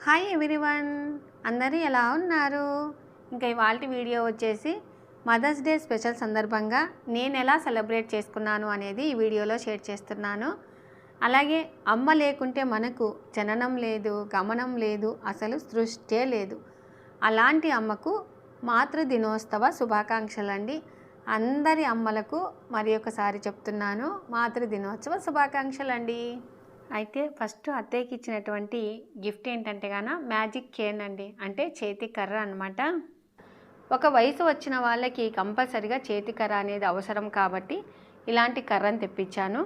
Hi everyone, అందరూ ఎలా ఉన్నారు? ఇంకా ఇవాల్టి వీడియో వచ్చేసి మదర్స్ డే స్పెషల్ సందర్భంగా నేను ఎలా సెలబ్రేట్ చేసుకున్నాను అనేది ఈ వీడియోలో షేర్ చేస్తున్నాను. అలాగే అమ్మ లేకుంటే మనకు జననం లేదు, గమనం లేదు, అసలు సృష్టే లేదు. అలాంటి అమ్మకు మాతృ దినోత్సవ శుభాకాంక్షలండి. అందరి అమ్మలకు మరి ఒకసారి చెప్తున్నాను, మాతృ దినోత్సవ శుభాకాంక్షలండి. అయితే ఫస్ట్ అత్తయ్యకి ఇచ్చినటువంటి గిఫ్ట్ ఏంటంటే మ్యాజిక్ కేన్ అండి, అంటే చేతి కర్ర అనమాట. ఒక వయసు వచ్చిన వాళ్ళకి కంపల్సరిగా చేతి కర్ర అనేది అవసరం కాబట్టి ఇలాంటి కర్రను తెప్పించాను.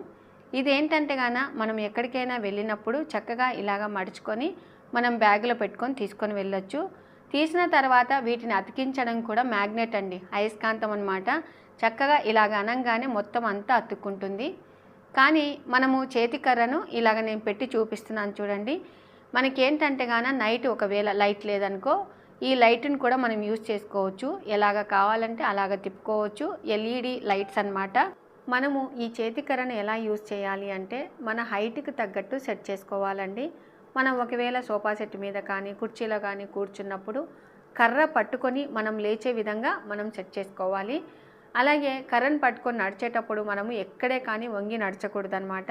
ఇదేంటంటే మనం ఎక్కడికైనా వెళ్ళినప్పుడు చక్కగా ఇలాగ మడుచుకొని మనం బ్యాగులో పెట్టుకొని తీసుకొని వెళ్ళొచ్చు. తీసిన తర్వాత వీటిని అతికించడం కూడా మ్యాగ్నెట్ అండి, అయస్కాంతం అనమాట. చక్కగా ఇలాగ అనగానే మొత్తం అంతా అతుక్కుంటుంది. కానీ మనము చేతి కర్రను ఇలాగ నేను పెట్టి చూపిస్తున్నాను చూడండి. మనకేంటంటే నైట్ ఒకవేళ లైట్ లేదనుకో, ఈ లైట్ని కూడా మనం యూజ్ చేసుకోవచ్చు. ఎలాగ కావాలంటే అలాగ తిప్పుకోవచ్చు. ఎల్ఈడి లైట్స్ అన్నమాట. మనము ఈ చేతి కర్రను ఎలా యూజ్ చేయాలి అంటే మన హైట్కి తగ్గట్టు సెట్ చేసుకోవాలండి. మనం ఒకవేళ సోఫా సెట్ మీద కానీ కుర్చీలో కానీ కూర్చున్నప్పుడు కర్ర పట్టుకొని మనం లేచే విధంగా మనం సెట్ చేసుకోవాలి. అలాగే కర్రను పట్టుకొని నడిచేటప్పుడు మనము ఎక్కడే కానీ వంగి నడచకూడదు అనమాట.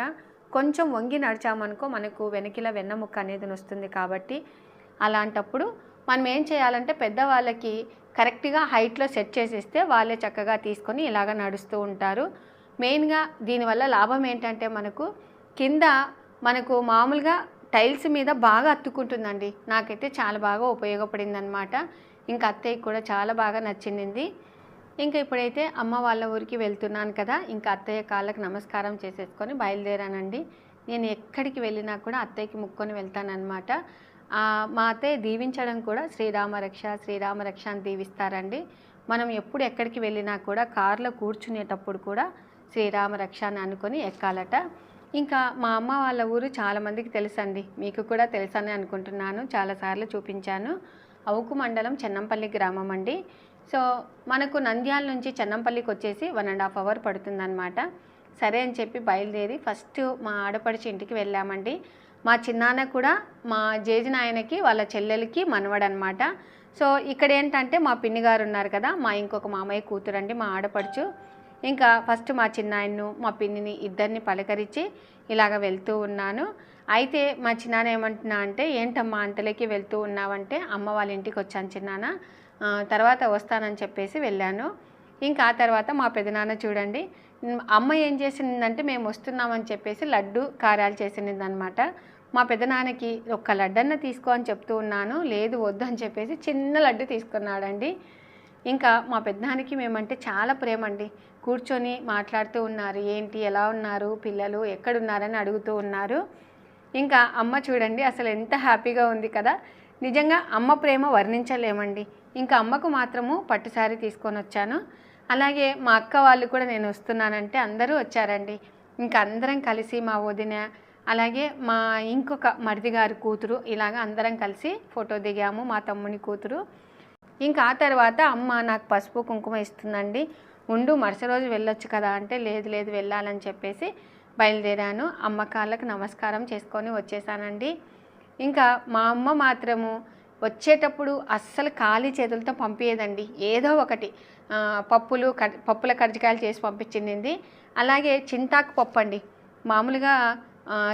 కొంచెం వంగి నడిచామనుకో మనకు వెనకిల వెన్నముక్క అనేది వస్తుంది. కాబట్టి అలాంటప్పుడు మనం ఏం చేయాలంటే పెద్దవాళ్ళకి కరెక్ట్గా హైట్లో సెట్ చేసిస్తే వాళ్ళే చక్కగా తీసుకొని ఇలాగ నడుస్తూ ఉంటారు. మెయిన్గా దీనివల్ల లాభం ఏంటంటే కింద మనకు మామూలుగా టైల్స్ మీద బాగా అతుక్కుంటుందండి. నాకైతే చాలా బాగా ఉపయోగపడింది అనమాట. ఇంకా అత్తయ్యకి కూడా చాలా బాగా నచ్చింది. ఇంకా ఇప్పుడైతే అమ్మ వాళ్ళ ఊరికి వెళ్తున్నాను కదా, ఇంకా అత్తయ్య కాళ్ళకి నమస్కారం చేసేసుకొని బయలుదేరానండి. నేను ఎక్కడికి వెళ్ళినా కూడా అత్తయ్యకి ముక్కొని వెళ్తానన్నమాట. మా అత్తయ్య దీవించడం కూడా శ్రీరామరక్ష శ్రీరామరక్ష అని దీవిస్తారండి. మనం ఎప్పుడు ఎక్కడికి వెళ్ళినా కూడా కారులో కూర్చునేటప్పుడు కూడా శ్రీరామరక్ష అని అనుకొని ఎక్కాలట. ఇంకా మా అమ్మ వాళ్ళ ఊరు చాలామందికి తెలుసండి, మీకు కూడా తెలుసని అనుకుంటున్నాను. చాలాసార్లు చూపించాను. అవుకు మండలం చెన్నంపల్లి గ్రామం అండి. సో మనకు నంద్యాల నుంచి చెన్నంపల్లికి వచ్చేసి 1.5 hour పడుతుందన్నమాట. సరే అని చెప్పి బయలుదేరి ఫస్ట్ మా ఆడపడిచి ఇంటికి వెళ్ళామండి. మా చిన్నాన్న కూడా మా జేజినాయనకి వాళ్ళ చెల్లెలకి మనవడనమాట. సో ఇక్కడ ఏంటంటే మా పిన్ని గారు ఉన్నారు కదా, మా ఇంకొక మామయ్య కూతురండి, మా ఆడపడుచు. ఇంకా ఫస్ట్ మా చిన్నాయన్ను మా పిన్నిని ఇద్దరిని పలకరించి ఇలాగ వెళ్తూ ఉన్నాను. అయితే మా చిన్నాన్న ఏమంటున్నా అంటే, ఏంటమ్మా అంతలోకి వెళ్తూ ఉన్నావంటే, అమ్మ వాళ్ళ ఇంటికి వచ్చాను చిన్నాన్న, తర్వాత వస్తానని చెప్పేసి వెళ్ళాను. ఇంకా ఆ తర్వాత మా పెదనాన్న చూడండి, అమ్మ ఏం చేసిందంటే మేము వస్తున్నామని చెప్పేసి లడ్డు కారాలు చేసిందనమాట. మా పెదనాన్నకి ఒక్క లడ్డన్న తీసుకో అని చెప్తూ ఉన్నాను, లేదు వద్దు అని చెప్పేసి చిన్న లడ్డు తీసుకున్నాడండి. ఇంకా మా పెద్దనాన్నకి మేమంటే చాలా ప్రేమ అండి. కూర్చొని మాట్లాడుతూ ఉన్నారు, ఏంటి ఎలా ఉన్నారు పిల్లలు ఎక్కడున్నారని అడుగుతూ ఉన్నారు. ఇంకా అమ్మ చూడండి అసలు ఎంత హ్యాపీగా ఉంది కదా. నిజంగా అమ్మ ప్రేమ వర్ణించలేమండి. ఇంకా అమ్మకు మాత్రము పట్టు శారీ తీసుకొని వచ్చాను. అలాగే మా అక్క వాళ్ళు కూడా నేను వస్తున్నానంటే అందరూ వచ్చారండి. ఇంకా అందరం కలిసి మా వదిన అలాగే మా ఇంకొక మరిది గారి కూతురు ఇలాగ అందరం కలిసి ఫోటో దిగాము, మా తమ్ముని కూతురు. ఇంకా ఆ తర్వాత అమ్మ నాకు పసుపు కుంకుమ ఇస్తుందండి. ఉండు మరుసటి రోజు వెళ్ళొచ్చు కదా అంటే, లేదు లేదు వెళ్ళాలని చెప్పేసి బయలుదేరాను. అమ్మ కాళ్ళకు నమస్కారం చేసుకొని వచ్చేసానండి. ఇంకా మా అమ్మ మాత్రము వచ్చేటప్పుడు అస్సలు ఖాళీ చేతులతో పంపించేదండి. ఏదో ఒకటి పప్పుల కర్జికాయలు చేసి పంపించింది. అలాగే చింతాకు పప్పు అండి, మామూలుగా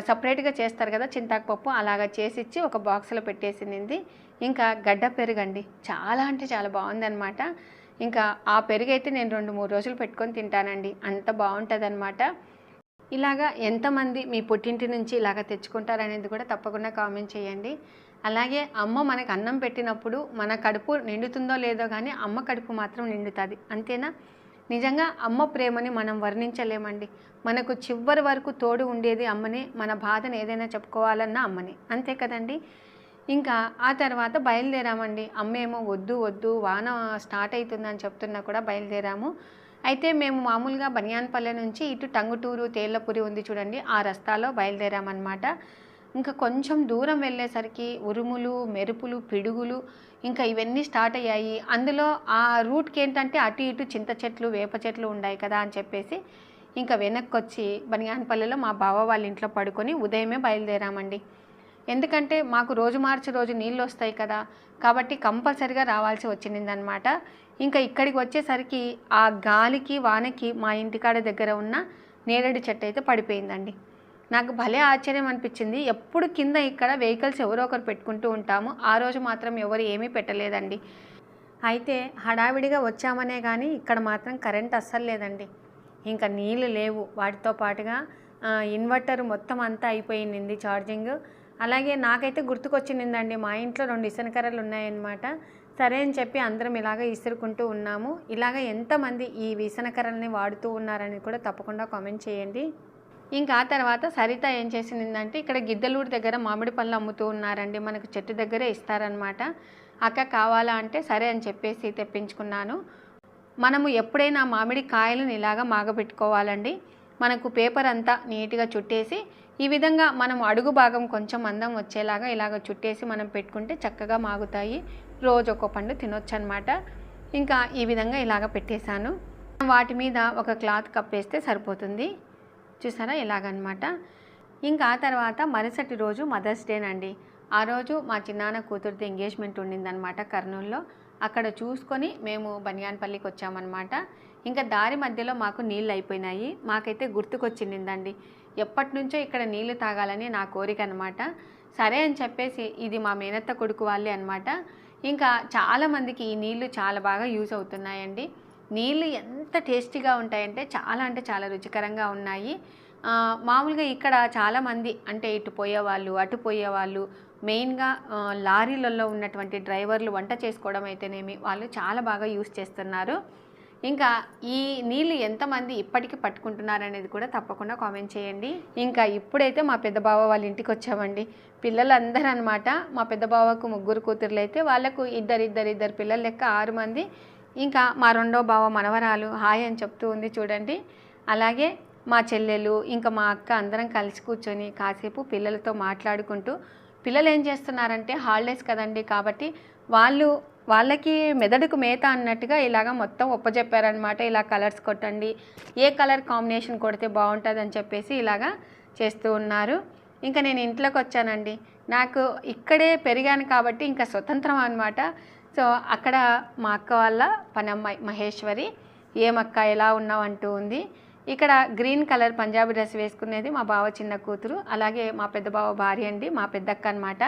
సపరేట్గా చేస్తారు కదా చింతాకు పప్పు, అలాగా చేసిచ్చి ఒక బాక్స్లో పెట్టేసింది. ఇంకా గడ్డ పెరుగండి, చాలా అంటే చాలా బాగుందన్నమాట. ఇంకా ఆ పెరుగు అయితే నేను 2-3 రోజులు పెట్టుకొని తింటానండి, అంత బాగుంటుంది అనమాట. ఇలాగా ఎంతమంది మీ పుట్టింటి నుంచి ఇలాగ తెచ్చుకుంటారనేది కూడా తప్పకుండా కామెంట్ చేయండి. అలాగే అమ్మ మనకు అన్నం పెట్టినప్పుడు మన కడుపు నిండుతుందో లేదో కానీ అమ్మ కడుపు మాత్రం నిండుతుంది, అంతేనా? నిజంగా అమ్మ ప్రేమని మనం వర్ణించలేమండి. మనకు చివరి వరకు తోడు ఉండేది అమ్మనే. మన బాధను ఏదైనా చెప్పుకోవాలన్నా అమ్మనే, అంతే కదండి. ఇంకా ఆ తర్వాత బయలుదేరామండి. అమ్మేమో వద్దు వద్దు వాన స్టార్ట్ అవుతుందని చెప్తున్నా కూడా బయలుదేరాము. అయితే మేము మామూలుగా బనియాన్పల్లె నుంచి ఇటు టంగుటూరు తేళ్లపురి ఉంది చూడండి, ఆ రస్తాలో బయలుదేరామన్నమాట. ఇంకా కొంచెం దూరం వెళ్ళేసరికి ఉరుములు మెరుపులు పిడుగులు ఇంకా ఇవన్నీ స్టార్ట్ అయ్యాయి. అందులో ఆ రూట్కి ఏంటంటే అటు ఇటు చింత చెట్లు వేప చెట్లు ఉన్నాయి కదా అని చెప్పేసి ఇంకా వెనక్కి వచ్చి బనియాన్పల్లెలో మా బావ వాళ్ళ ఇంట్లో పడుకొని ఉదయమే బయలుదేరామండి. ఎందుకంటే మాకు రోజు మార్చి రోజు నీళ్ళు వస్తాయి కదా, కాబట్టి కంపల్సరిగా రావాల్సి వచ్చిందనమాట. ఇంకా ఇక్కడికి వచ్చేసరికి ఆ గాలికి వానకి మా ఇంటికాడ దగ్గర ఉన్న నేరేడు చెట్టు అయితే పడిపోయిందండి. నాకు భలే ఆశ్చర్యం అనిపించింది. ఎప్పుడు కింద ఇక్కడ వెహికల్స్ ఎవరో ఒకరు పెట్టుకుంటూ ఉంటాము, ఆ రోజు మాత్రం ఎవరు ఏమీ పెట్టలేదండి. అయితే హడావిడిగా వచ్చామనే కానీ ఇక్కడ మాత్రం కరెంట్ అస్సలు లేదండి. ఇంకా నీళ్ళు లేవు, వాటితో పాటుగా ఇన్వర్టర్ మొత్తం అంతా అయిపోయింది ఛార్జింగ్. అలాగే నాకైతే గుర్తుకొచ్చిందండి, మా ఇంట్లో 2 ఇసనకర్రలు ఉన్నాయన్నమాట. సరే అని చెప్పి అందరం ఇలాగ ఇసురుకుంటూ ఉన్నాము. ఇలాగ ఎంతమంది ఈ విసనకర్రల్ని వాడుతూ ఉన్నారని కూడా తప్పకుండా కామెంట్ చేయండి. ఇంకా ఆ తర్వాత సరిత ఏం చేసిందంటే, ఇక్కడ గిద్దలూరు దగ్గర మామిడి పళ్ళు అమ్ముతూ ఉన్నారండి, మనకు చెట్టు దగ్గరే ఇస్తారనమాట. అక్క కావాలా అంటే సరే అని చెప్పేసి తెప్పించుకున్నాను. మనము ఎప్పుడైనా మామిడి కాయలను ఇలాగా మాగబెట్టుకోవాలండి. మనకు పేపర్ అంతా నీట్గా చుట్టేసి ఈ విధంగా మనం అడుగు భాగం కొంచెం మందం వచ్చేలాగా ఇలాగ చుట్టేసి మనం పెట్టుకుంటే చక్కగా మాగుతాయి. రోజు ఒక్కో పండు తినొచ్చు అనమాట. ఇంకా ఈ విధంగా ఇలాగ పెట్టేశాను. వాటి మీద ఒక క్లాత్ కప్పేస్తే సరిపోతుంది. చూసారా ఇలాగనమాట. ఇంకా ఆ తర్వాత మరుసటి రోజు మదర్స్ డేనండి. ఆ రోజు మా చిన్నాన్న కూతురిది ఎంగేజ్మెంట్ ఉండిందనమాట కర్నూలులో. అక్కడ చూసుకొని మేము బనియాన్పల్లికి వచ్చామన్నమాట. ఇంకా దారి మధ్యలో మాకు నీళ్ళు అయిపోయినాయి. మాకైతే గుర్తుకొచ్చిందండి, ఎప్పటి నుంచో ఇక్కడ నీళ్లు తాగాలని నా కోరిక అనమాట. సరే అని చెప్పేసి ఇది మా మేనత్త కొడుకు వాళ్ళే అనమాట. ఇంకా చాలామందికి ఈ నీళ్లు చాలా బాగా యూజ్ అవుతున్నాయండి. నీళ్ళు ఎంత టేస్టీగా ఉంటాయంటే చాలా రుచికరంగా ఉన్నాయి. మామూలుగా ఇక్కడ చాలామంది అంటే ఇటు పోయేవాళ్ళు అటు పోయేవాళ్ళు, మెయిన్గా లారీలలో ఉన్నటువంటి డ్రైవర్లు వంట చేసుకోవడం అయితేనేమి వాళ్ళు చాలా బాగా యూజ్ చేస్తున్నారు. ఇంకా ఈ నీళ్ళు ఎంతమంది ఇప్పటికీ పట్టుకుంటున్నారు అనేది కూడా తప్పకుండా కామెంట్ చేయండి. ఇంకా ఇప్పుడైతే మా పెద్ద బావ వాళ్ళ ఇంటికి వచ్చామండి. పిల్లలందరూ అనమాట. మా పెద్ద బావకు 3 కూతుర్లు అయితే వాళ్ళకు ఇద్దరు పిల్లలు లెక్క 6 మంది. ఇంకా మా రెండో బావ మనవరాలు హాయ్ అని చెప్తూ ఉంది చూడండి. అలాగే మా చెల్లెలు ఇంకా మా అక్క అందరం కలిసి కూర్చొని కాసేపు పిల్లలతో మాట్లాడుకుంటూ, పిల్లలు ఏం చేస్తున్నారంటే హాలిడేస్ కదండి, కాబట్టి వాళ్ళకి మెదడుకు మేత అన్నట్టుగా ఇలాగ మొత్తం ఒప్పజెప్పారనమాట. ఇలా కలర్స్ కొట్టండి, ఏ కలర్ కాంబినేషన్ కొడితే బాగుంటుంది అని చెప్పేసి ఇలాగా చేస్తూ ఉన్నారు. ఇంకా నేను ఇంట్లోకి వచ్చానండి. నాకు ఇక్కడే పెరిగాను కాబట్టి ఇంకా స్వతంత్రం అనమాట. సో అక్కడ మా అక్క వాళ్ళ పనమ్మాయి మహేశ్వరి, ఏమక్క ఎలా ఉన్నావు అంటూ ఉంది. ఇక్కడ గ్రీన్ కలర్ పంజాబీ డ్రెస్ వేసుకునేది మా బావ చిన్న కూతురు, అలాగే మా పెద్ద బావ భార్య అండి, మా పెద్దక్క అనమాట.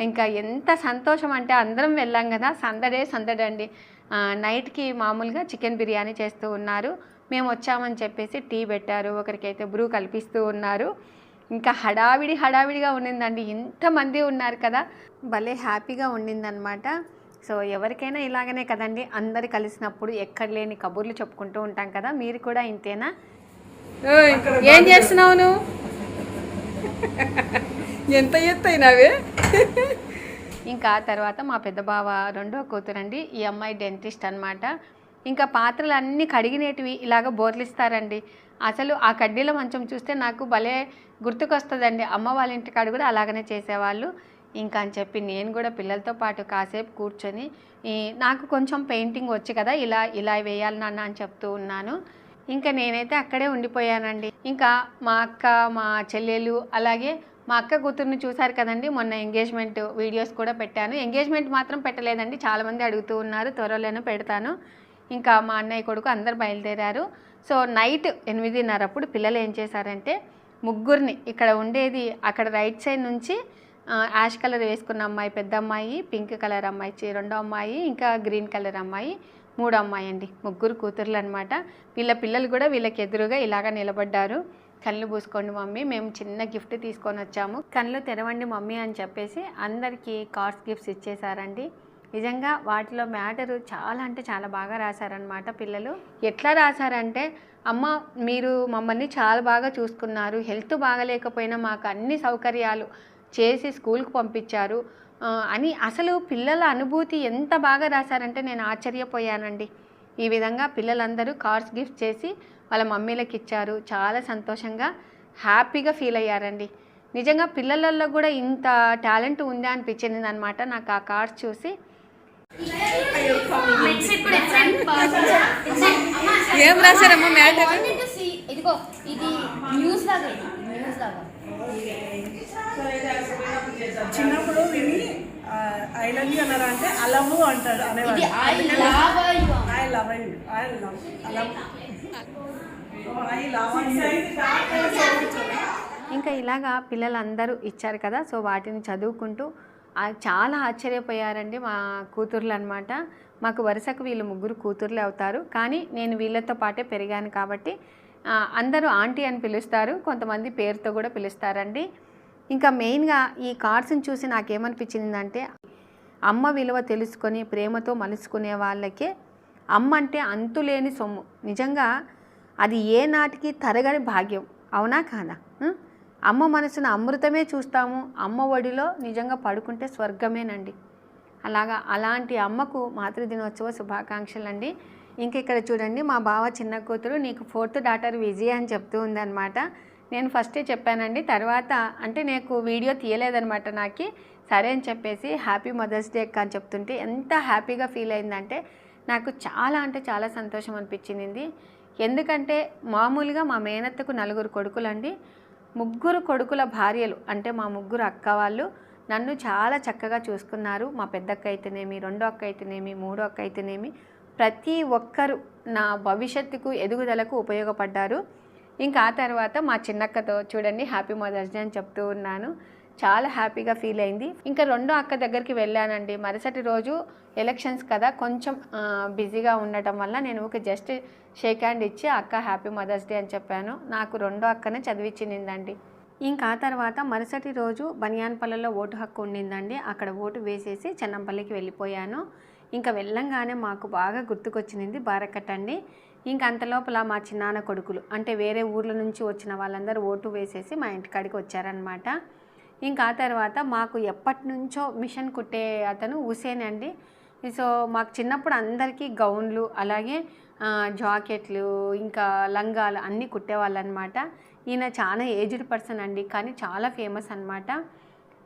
ఇంకా ఎంత సంతోషం అంటే అందరం వెళ్ళాం కదా, సందడే అండి. నైట్కి మామూలుగా చికెన్ బిర్యానీ చేస్తూ ఉన్నారు. మేము వచ్చామని చెప్పేసి టీ పెట్టారు, ఒకరికైతే బ్రూ కల్పిస్తూ ఉన్నారు. ఇంకా హడావిడిగా ఉండిందండి. ఇంతమంది ఉన్నారు కదా, భలే హ్యాపీగా ఉండిందనమాట. సో ఎవరికైనా ఇలాగనే కదండి, అందరు కలిసినప్పుడు ఎక్కడ లేని కబుర్లు చెప్పుకుంటూ ఉంటాం కదా. మీరు కూడా ఇంతేనా? ఏం చేస్తున్నావు నువ్వు? ఎంత ఎత్తైనావే. ఇంకా తర్వాత మా పెద్ద బావ రెండో కూతురండి, ఈ అమ్మాయి డెంటిస్ట్ అనమాట. ఇంకా పాత్రలు అన్నీ కడిగినేటివి ఇలాగ బోర్లిస్తారండి. అసలు ఆ కడ్డీల మంచం చూస్తే నాకు భలే గుర్తుకొస్తుందండి. అమ్మ వాళ్ళ ఇంటికాడ కూడా అలాగనే చేసేవాళ్ళు. ఇంకా అని చెప్పి నేను కూడా పిల్లలతో పాటు కాసేపు కూర్చొని, నాకు కొంచెం పెయింటింగ్ వచ్చి కదా, ఇలా వేయాలి నాన్న అని చెప్తూ ఉన్నాను. ఇంకా నేనైతే అక్కడే ఉండిపోయానండి. ఇంకా మా అక్క, మా చెల్లెలు, అలాగే మా అక్క కూతుర్ని చూశారు కదండి, మొన్న ఎంగేజ్మెంట్ వీడియోస్ కూడా పెట్టాను. ఎంగేజ్మెంట్ మాత్రం పెట్టలేదండి, చాలామంది అడుగుతూ ఉన్నారు, త్వరలోనే పెడతాను. ఇంకా మా అన్నయ్య కొడుకు అందరు బయలుదేరారు. సో నైట్ 8:30 అప్పుడు పిల్లలు ఏం చేశారంటే, ముగ్గురిని ఇక్కడ ఉండేది అక్కడ రైట్ సైడ్ నుంచి యాష్ కలర్ వేసుకున్న అమ్మాయి పెద్ద అమ్మాయి, పింక్ కలర్ అమ్మాయి రెండో అమ్మాయి, ఇంకా గ్రీన్ కలర్ అమ్మాయి మూడో అమ్మాయి అండి, 3 కూతుర్లు అనమాట. వీళ్ళ పిల్లలు కూడా వీళ్ళకి ఎదురుగా ఇలాగ నిలబడ్డారు. కళ్ళు పూసుకోండి మమ్మీ, మేము చిన్న గిఫ్ట్ తీసుకొని వచ్చాము, కళ్ళు తెరవండి మమ్మీ అని చెప్పేసి అందరికీ కార్డ్స్ గిఫ్ట్స్ ఇచ్చేసారండి. నిజంగా వాటిలో మ్యాటరు చాలా బాగా రాశారనమాట పిల్లలు. ఎట్లా రాశారంటే, అమ్మ మీరు మమ్మల్ని చాలా బాగా చూసుకున్నారు, హెల్త్ బాగలేకపోయినా మాకు అన్ని సౌకర్యాలు చేసి స్కూల్కి పంపించారు అని అసలు పిల్లల అనుభూతి ఎంత బాగా రాశారంటే నేను ఆశ్చర్యపోయానండి. ఈ విధంగా పిల్లలందరూ కార్డ్స్ గిఫ్ట్ చేసి వాళ్ళ మమ్మీలకు ఇచ్చారు. చాలా సంతోషంగా హ్యాపీగా ఫీల్ అయ్యారండి. నిజంగా పిల్లలలో కూడా ఇంత టాలెంట్ ఉందా అనిపించింది అనమాట నాకు ఆ కార్డ్స్ చూసి. ఏం రాశారమ్మా మ్యాటర్? ఇదిగో ఇది న్యూస్ లాగా చిన్నప్పుడు విని ఐ లవ్ యూ అన్నారా అంటే అలవు అంటాడు అనేవాడు. ఇంకా ఇలాగా పిల్లలందరూ ఇచ్చారు కదా, సో వాటిని చదువుకుంటూ చాలా ఆశ్చర్యపోయారండి మా కూతుర్లు అనమాట. మాకు వరుసకు వీళ్ళు ముగ్గురు కూతుర్లే అవుతారు, కానీ నేను వీళ్ళతో పాటే పెరిగాను కాబట్టి అందరూ ఆంటీ అని పిలుస్తారు, కొంతమంది పేరుతో కూడా పిలుస్తారండి. ఇంకా మెయిన్గా ఈ కార్డ్స్ని చూసి నాకేమనిపించిందంటే, అమ్మ విలువ తెలుసుకొని ప్రేమతో మలుచుకునే వాళ్ళకే అమ్మ అంటే అంతులేని సొమ్ము. నిజంగా అది ఏ నాటికి తరగని భాగ్యం, అవునా కాదా? అమ్మ మనసున అమృతమే చూస్తాము, అమ్మ ఒడిలో నిజంగా పడుకుంటే స్వర్గమేనండి. అలాంటి అమ్మకు మాతృదినోత్సవ శుభాకాంక్షలు అండి. ఇంక ఇక్కడ చూడండి, మా బావ చిన్న కూతురు నీకు 4th డాటర్ విజయ అని చెప్తూ ఉందన్నమాట. నేను ఫస్టే చెప్పానండి, తర్వాత అంటే నాకు వీడియో తీయలేదనమాట. నాకు సరే అని చెప్పేసి హ్యాపీ మదర్స్ డే అని చెప్తుంటే ఎంత హ్యాపీగా ఫీల్ అయిందంటే నాకు చాలా అంటే చాలా సంతోషం అనిపించింది. ఎందుకంటే మామూలుగా మా మేనత్తకు 4 కొడుకులండి, 3 కొడుకుల భార్యలు అంటే మా 3 అక్క వాళ్ళు నన్ను చాలా చక్కగా చూసుకున్నారు. మా పెద్దక్క అయితేనేమి, 2వ అక్క అయితేనేమి, 3వ అక్క అయితేనేమి, ప్రతి ఒక్కరు నా భవిష్యత్తుకు ఎదుగుదలకు ఉపయోగపడ్డారు. ఇంకా ఆ తర్వాత మా చిన్నక్కతో చూడండి హ్యాపీ మదర్స్ డే అని చెప్తూ ఉన్నాను. చాలా హ్యాపీగా ఫీల్ అయింది. ఇంకా 2వ అక్క దగ్గరికి వెళ్ళానండి. మరుసటి రోజు ఎలక్షన్స్ కదా, కొంచెం బిజీగా ఉండటం వల్ల నేను జస్ట్ షేక్ హ్యాండ్ ఇచ్చి అక్క హ్యాపీ మదర్స్ డే అని చెప్పాను. నాకు 2వ అక్కనే చదివించిందండి. ఇంకా ఆ తర్వాత మరుసటి రోజు బనియాన్పల్లిలో ఓటు హక్కు ఉండిందండి. అక్కడ ఓటు వేసేసి చెన్నంపల్లికి వెళ్ళిపోయాను. ఇంకా వెళ్ళంగానే మాకు బాగా గుర్తుకొచ్చింది బారకట్ అండి. ఇంకా అంతలోపల మా చిన్నాన్న కొడుకులు అంటే వేరే ఊర్ల నుంచి వచ్చిన వాళ్ళందరూ ఓటు వేసేసి మా ఇంటికాడికి వచ్చారనమాట. ఇంకా ఆ తర్వాత మాకు ఎప్పటి నుంచో మిషన్ కుట్టే అతను హుసేన్ అండి. సో మాకు చిన్నప్పుడు అందరికీ గౌన్లు అలాగే జాకెట్లు ఇంకా లంగాలు అన్నీ కుట్టేవాళ్ళు అనమాట. ఈయన చాలా ఏజ్డ్ పర్సన్ అండి, కానీ చాలా ఫేమస్ అనమాట.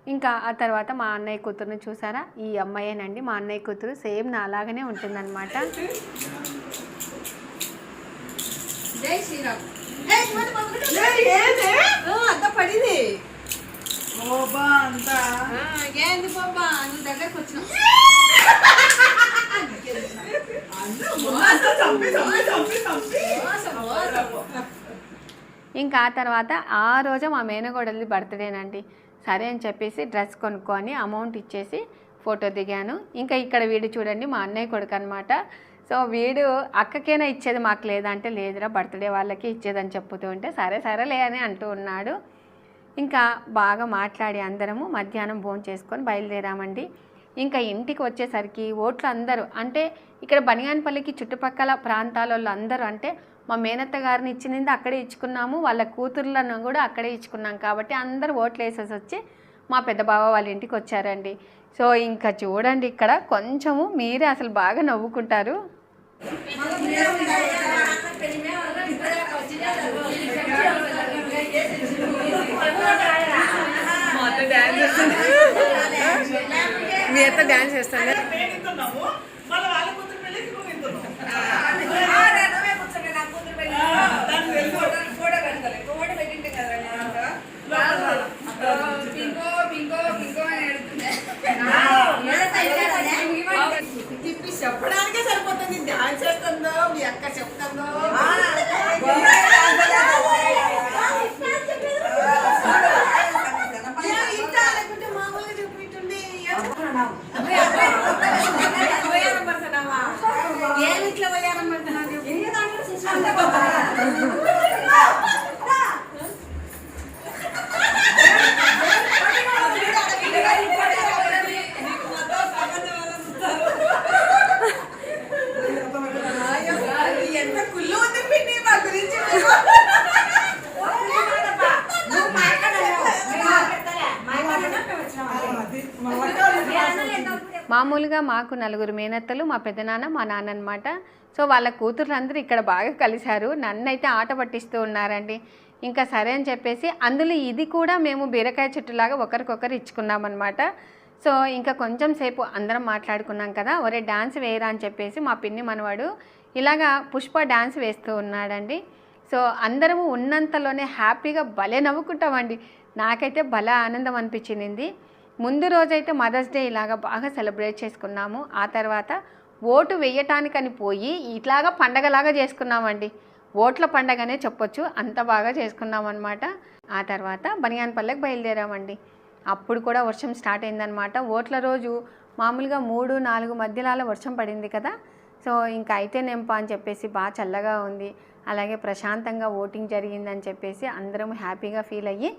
ఇంకా ఆ తర్వాత మా అన్నయ్య కూతురుని చూసారా, ఈ అమ్మాయేనండి మా అన్నయ్య కూతురు, సేమ్ నా అలాగనే ఉంటుందన్నమాట. జై శ్రీరామ్. అంత పడింది బాబా, అంతా ఏంది బాబా నువ్వు దగ్గరకు వచ్చినావు. ఇంకా ఆ తర్వాత ఆ రోజు మా మేనగోడలి బర్త్డేనండి. సరే అని చెప్పేసి డ్రెస్ కొనుక్కొని అమౌంట్ ఇచ్చేసి ఫోటో దిగాను. ఇంకా ఇక్కడ వీడు చూడండి మా అన్నయ్య కొడుకు అనమాట. సో వీడు అక్కకైనా ఇచ్చేది మాకు లేదంటే లేదురా బర్త్డే వాళ్ళకి ఇచ్చేదని చెప్పుతూ ఉంటే సరే సరేలే అని అంటూ ఉన్నాడు. ఇంకా బాగా మాట్లాడి అందరము మధ్యాహ్నం భోజనం చేసుకొని బయలుదేరామండి. ఇంకా ఇంటికి వచ్చేసరికి ఓట్లు అందరూ అంటే ఇక్కడ బనియాన్పల్లికి చుట్టుపక్కల ప్రాంతాల అందరూ అంటే మా మేనత్త గారిని ఇచ్చినది అక్కడే ఇచ్చుకున్నాము, వాళ్ళ కూతుర్లను కూడా అక్కడే ఇచ్చుకున్నాం కాబట్టి అందరూ ఓట్లు వేసేసి వచ్చి మా పెద్ద బావ వాళ్ళ ఇంటికి వచ్చారండి. సో ఇంకా చూడండి ఇక్కడ కొంచెము మీరే అసలు బాగా నవ్వుకుంటారు. మీ అత్త డాన్స్ చేస్తాను. చెప్పడానికే సరిపోతుంది, డాన్స్ చేస్తుందో మీ అక్క చెప్తుందో. మామూలుగా చెప్పిట్టుండి ఏమి ఇట్లా పోయారమ్మంటున్నా ఎంత కుళ్ళు ఉంది పిన్ని మా గురించి. మామూలుగా మాకు 4 మేనత్తలు, మా పెద్దనాన్న మా నాన్న అనమాట. సో వాళ్ళ కూతుర్లందరూ ఇక్కడ బాగా కలిశారు, నన్నైతే ఆట పట్టిస్తూ ఉన్నారండి. ఇంకా సరే అని చెప్పేసి అందులో ఇది కూడా మేము బీరకాయ చెట్టులాగా ఒకరికొకరు ఇచ్చుకున్నామన్నమాట. సో ఇంకా కొంచెం సేపు అందరం మాట్లాడుకున్నాం కదా, ఒరే డ్యాన్స్ వేయరా అని చెప్పేసి మా పిన్ని మనవాడు ఇలాగా పుష్ప డ్యాన్స్ వేస్తూ ఉన్నాడండి. సో అందరము ఉన్నంతలోనే హ్యాపీగా భలే నవ్వుకుంటామండి. నాకైతే భలే ఆనందం అనిపించింది. ముందు రోజైతే మదర్స్ డే ఇలాగా బాగా సెలబ్రేట్ చేసుకున్నాము. ఆ తర్వాత ఓటు వేయటానికని పోయి ఇట్లాగా పండగలాగా చేసుకున్నామండి. ఓట్ల పండగనే చెప్పొచ్చు, అంత బాగా చేసుకున్నాం అనమాట. ఆ తర్వాత బనియాన్పల్లెకి బయలుదేరామండి. అప్పుడు కూడా వర్షం స్టార్ట్ అయిందనమాట. ఓట్ల రోజు మామూలుగా 3-4 మధ్యలో వర్షం పడింది కదా. సో ఇంకా అయితే నెంపా అని చెప్పేసి బాగా చల్లగా ఉంది, అలాగే ప్రశాంతంగా ఓటింగ్ జరిగిందని చెప్పేసి అందరం హ్యాపీగా ఫీల్ అయ్యి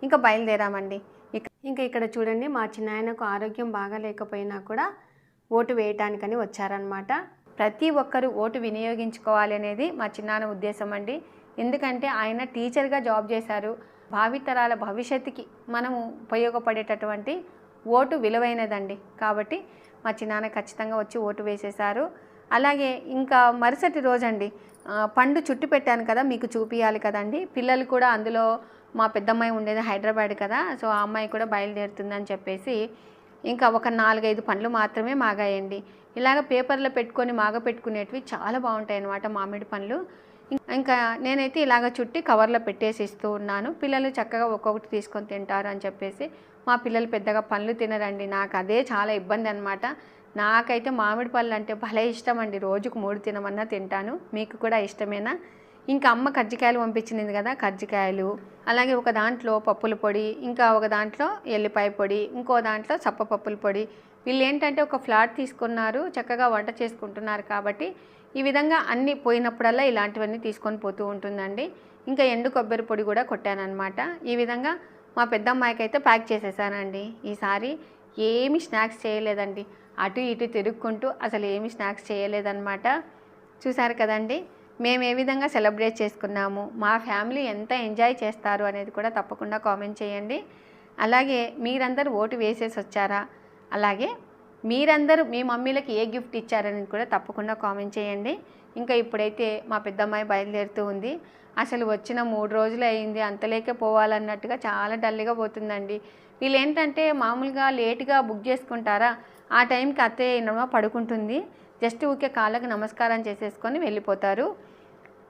ఇంకా బయలుదేరామండి. ఇంకా ఇక్కడ చూడండి, మా చిన్నాయనకు ఆరోగ్యం బాగా లేకపోయినా కూడా ఓటు వేయటానికని వచ్చారనమాట. ప్రతి ఒక్కరూ ఓటు వినియోగించుకోవాలి అనేది మా చిన్నాన్న ఉద్దేశం అండి. ఎందుకంటే ఆయన టీచర్గా జాబ్ చేశారు. భావితరాల భవిష్యత్తుకి మనము ఉపయోగపడేటటువంటి ఓటు విలువైనదండి. కాబట్టి మా చిన్నాన్న ఖచ్చితంగా వచ్చి ఓటు వేసేశారు. అలాగే ఇంకా మరుసటి రోజండి పండు చుట్టు పెట్టాను కదా, మీకు చూపించాలి కదండి. పిల్లలు కూడా అందులో మా పెద్దమ్మాయి ఉండేది హైదరాబాద్ కదా, సో ఆ అమ్మాయి కూడా బయలుదేరుతుందని చెప్పేసి ఇంకా ఒక 4-5 పండ్లు మాత్రమే మాగాయండి. ఇలాగ పేపర్లో పెట్టుకొని పెట్టుకునేటివి చాలా బాగుంటాయి అన్నమాట మామిడి పండ్లు. ఇంకా నేనైతే ఇలాగ చుట్టి కవర్లో పెట్టేసి ఇస్తూ ఉన్నాను. పిల్లలు చక్కగా ఒక్కొక్కటి తీసుకొని తింటారు అని చెప్పేసి. మా పిల్లలు పెద్దగా పండ్లు తినరండి, నాకు అదే చాలా ఇబ్బంది అనమాట. నాకైతే మామిడి పళ్ళు అంటే భలే ఇష్టం అండి, రోజుకు 3 తినమన్నా తింటాను. మీకు కూడా ఇష్టమేనా? ఇంకా అమ్మ కజ్జికాయలు పంపించింది కదా, కజ్జికాయలు, అలాగే ఒక దాంట్లో పప్పుల పొడి, ఇంకా ఒక దాంట్లో ఎల్లిపాయ పొడి, ఇంకో దాంట్లో సప్పపప్పుల పొడి. వీళ్ళు ఏంటంటే ఒక ఫ్లాట్ తీసుకున్నారు, చక్కగా వంట చేసుకుంటున్నారు. కాబట్టి ఈ విధంగా అన్నీ పోయినప్పుడల్లా ఇలాంటివన్నీ తీసుకొని పోతూ ఉంటుందండి. ఇంకా ఎండు కొబ్బరి పొడి కూడా కొట్టానమాట. ఈ విధంగా మా పెద్దమ్మాయికి అయితే ప్యాక్ చేసేసానండి. ఈసారి ఏమి స్నాక్స్ చేయలేదండి, అటు ఇటు తిరుక్కుంటూ అసలు ఏమి స్నాక్స్ చేయలేదన్నమాట. చూసారు కదండి మేము ఏ విధంగా సెలబ్రేట్ చేసుకున్నాము, మా ఫ్యామిలీ ఎంత ఎంజాయ్ చేస్తారు అనేది కూడా తప్పకుండా కామెంట్ చేయండి. అలాగే మీరందరూ ఓటు వేసేసి వచ్చారా, అలాగే మీరందరూ మీ మమ్మీలకి ఏ గిఫ్ట్ ఇచ్చారనేది కూడా తప్పకుండా కామెంట్ చేయండి. ఇంకా ఇప్పుడైతే మా పెద్దమ్మాయి బయలుదేరుతూ ఉంది. అసలు వచ్చిన 3 రోజులు అయింది, అంతలేకే పోవాలన్నట్టుగా చాలా డల్గా పోతుందండి. వీళ్ళు ఏంటంటే మామూలుగా లేట్గా బుక్ చేసుకుంటారా, ఆ టైంకి అత్తయ్య అయినమా పడుకుంటుంది, జస్ట్ ఊకే కాళ్ళకి నమస్కారం చేసేసుకొని వెళ్ళిపోతారు.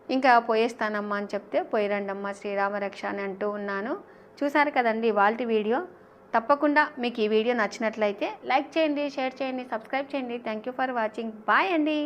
ఇంకా పోయేస్తానమ్మా అని చెప్తే పోయిరండమ్మా శ్రీరామరక్ష అని అంటూ ఉన్నాను. చూసారు కదండి ఇవాల్టి వీడియో. తప్పకుండా మీకు ఈ వీడియో నచ్చినట్లయితే లైక్ చేయండి, షేర్ చేయండి, సబ్స్క్రైబ్ చేయండి. Thank you for watching. Bye అండి.